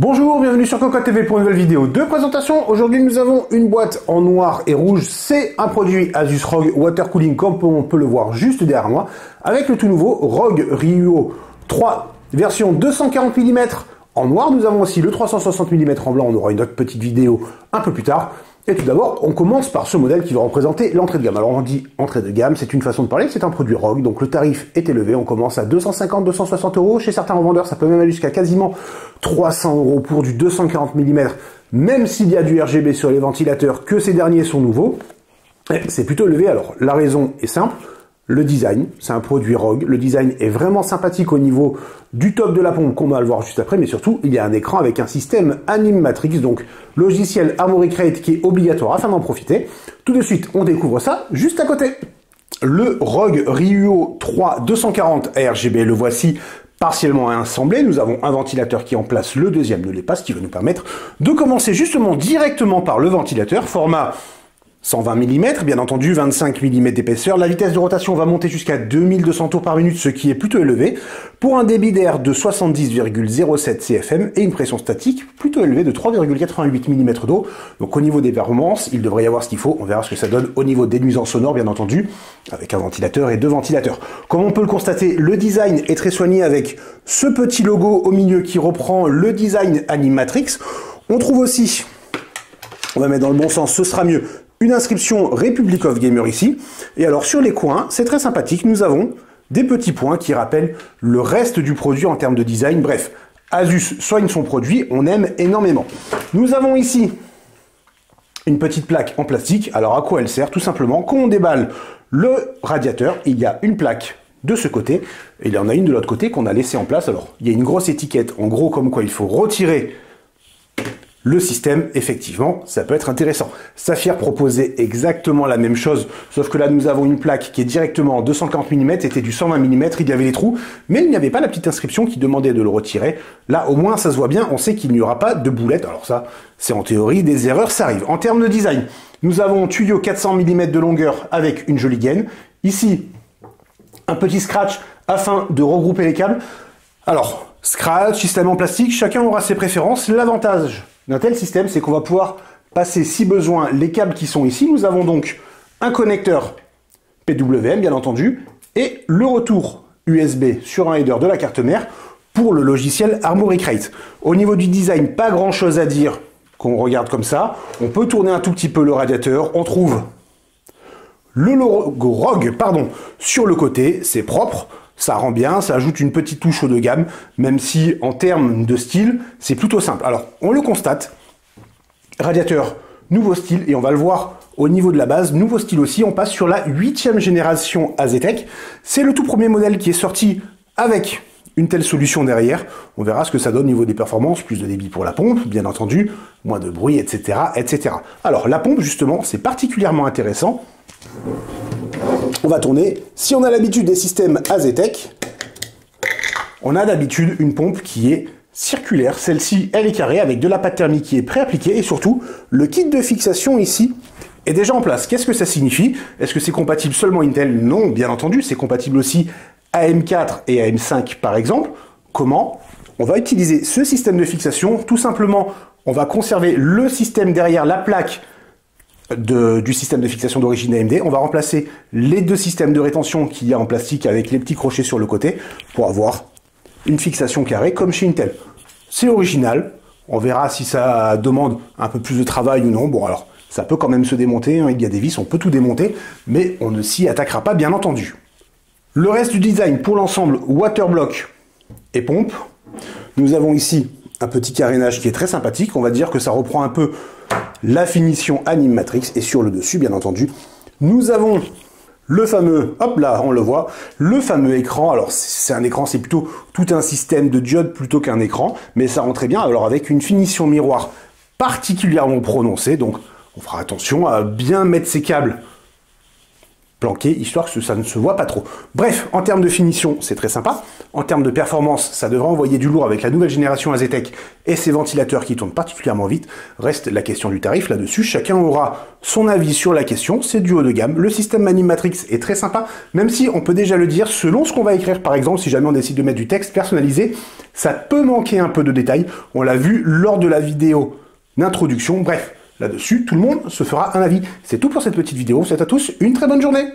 Bonjour, bienvenue sur Cocotte TV pour une nouvelle vidéo de présentation. Aujourd'hui, nous avons une boîte en noir et rouge. C'est un produit Asus ROG Water Cooling, comme on peut le voir juste derrière moi, avec le tout nouveau ROG Ryuo 3 version 240 mm en noir. Nous avons aussi le 360 mm en blanc. On aura une autre petite vidéo un peu plus tard. Et tout d'abord, on commence par ce modèle qui va représenter l'entrée de gamme. Alors on dit entrée de gamme, c'est une façon de parler, c'est un produit ROG, donc le tarif est élevé, on commence à 250-260 €. Chez certains revendeurs, ça peut même aller jusqu'à quasiment 300 € pour du 240 mm, même s'il y a du RGB sur les ventilateurs, que ces derniers sont nouveaux. C'est plutôt élevé. Alors la raison est simple, le design, c'est un produit ROG, le design est vraiment sympathique au niveau du top de la pompe qu'on va le voir juste après, mais surtout il y a un écran avec un système Animatrix, donc logiciel Armoury Crate qui est obligatoire afin d'en profiter. Tout de suite on découvre ça juste à côté. Le ROG Ryuo 3 240 RGB, le voici partiellement assemblé. Nous avons un ventilateur qui en place, le deuxième ne l'est pas, ce qui va nous permettre de commencer justement directement par le ventilateur, format 120 mm, bien entendu, 25 mm d'épaisseur. La vitesse de rotation va monter jusqu'à 2200 tours par minute, ce qui est plutôt élevé, pour un débit d'air de 70,07 CFM et une pression statique plutôt élevée de 3,88 mm d'eau. Donc au niveau des performances, il devrait y avoir ce qu'il faut. On verra ce que ça donne au niveau des nuisances sonores, bien entendu, avec un ventilateur et deux ventilateurs. Comme on peut le constater, le design est très soigné avec ce petit logo au milieu qui reprend le design Animatrix. On trouve aussi, on va mettre dans le bon sens, ce sera mieux, une inscription Republic of Gamer ici. Et alors sur les coins, c'est très sympathique, nous avons des petits points qui rappellent le reste du produit en termes de design. Bref, Asus soigne son produit, on aime énormément. Nous avons ici une petite plaque en plastique. Alors à quoi elle sert? Tout simplement, quand on déballe le radiateur, il y a une plaque de ce côté, et il y en a une de l'autre côté qu'on a laissé en place. Alors, il y a une grosse étiquette, en gros, comme quoi il faut retirer le système. Effectivement, ça peut être intéressant. Saphir proposait exactement la même chose, sauf que là, nous avons une plaque qui est directement en 240 mm, c'était du 120 mm, il y avait les trous, mais il n'y avait pas la petite inscription qui demandait de le retirer. Là, au moins, ça se voit bien, on sait qu'il n'y aura pas de boulette. Alors ça, c'est en théorie, des erreurs, ça arrive. En termes de design, nous avons un tuyau 400 mm de longueur avec une jolie gaine. Ici, un petit scratch afin de regrouper les câbles. Alors, scratch, système en plastique, chacun aura ses préférences. L'avantage d'un tel système, c'est qu'on va pouvoir passer, si besoin, les câbles qui sont ici. Nous avons donc un connecteur PWM, bien entendu, et le retour USB sur un header de la carte mère pour le logiciel Armoury Crate. Au niveau du design, pas grand-chose à dire qu'on regarde comme ça. On peut tourner un tout petit peu le radiateur. On trouve le logo ROG, sur le côté. C'est propre. Ça rend bien, ça ajoute une petite touche haut de gamme, même si en termes de style, c'est plutôt simple. Alors, on le constate, radiateur, nouveau style, et on va le voir au niveau de la base, nouveau style aussi, on passe sur la 8e génération AZTEC. C'est le tout premier modèle qui est sorti avec une telle solution derrière. On verra ce que ça donne au niveau des performances, plus de débit pour la pompe, bien entendu, moins de bruit, etc., etc. Alors, la pompe, justement, c'est particulièrement intéressant. On va tourner. Si on a l'habitude des systèmes AZTEC, on a d'habitude une pompe qui est circulaire. Celle-ci, elle est carrée avec de la pâte thermique qui est pré-appliquée et surtout, le kit de fixation ici est déjà en place. Qu'est-ce que ça signifie? Est-ce que c'est compatible seulement Intel? Non, bien entendu, c'est compatible aussi AM4 et AM5 par exemple. Comment? On va utiliser ce système de fixation. Tout simplement, on va conserver le système derrière la plaque du système de fixation d'origine AMD. On va remplacer les deux systèmes de rétention qu'il y a en plastique avec les petits crochets sur le côté pour avoir une fixation carrée comme chez Intel. C'est original. On verra si ça demande un peu plus de travail ou non. Bon, alors, ça peut quand même se démonter, hein. Il y a des vis, on peut tout démonter, mais on ne s'y attaquera pas, bien entendu. Le reste du design pour l'ensemble Waterblock et pompe. Nous avons ici un petit carénage qui est très sympathique. On va dire que ça reprend un peu la finition Animatrix, et sur le dessus, bien entendu, nous avons le fameux, hop là, on le voit, le fameux écran. Alors c'est un écran, c'est plutôt tout un système de diodes plutôt qu'un écran, mais ça rend très bien. Alors avec une finition miroir particulièrement prononcée, donc on fera attention à bien mettre ses câbles planqué, histoire que ça ne se voit pas trop. Bref, en termes de finition, c'est très sympa. En termes de performance, ça devrait envoyer du lourd avec la nouvelle génération Azetec et ses ventilateurs qui tournent particulièrement vite. Reste la question du tarif là-dessus. Chacun aura son avis sur la question. C'est du haut de gamme. Le système Manimatrix est très sympa, même si on peut déjà le dire, selon ce qu'on va écrire, par exemple, si jamais on décide de mettre du texte personnalisé, ça peut manquer un peu de détails. On l'a vu lors de la vidéo d'introduction. Bref, là-dessus, tout le monde se fera un avis. C'est tout pour cette petite vidéo. Je vous souhaite à tous une très bonne journée.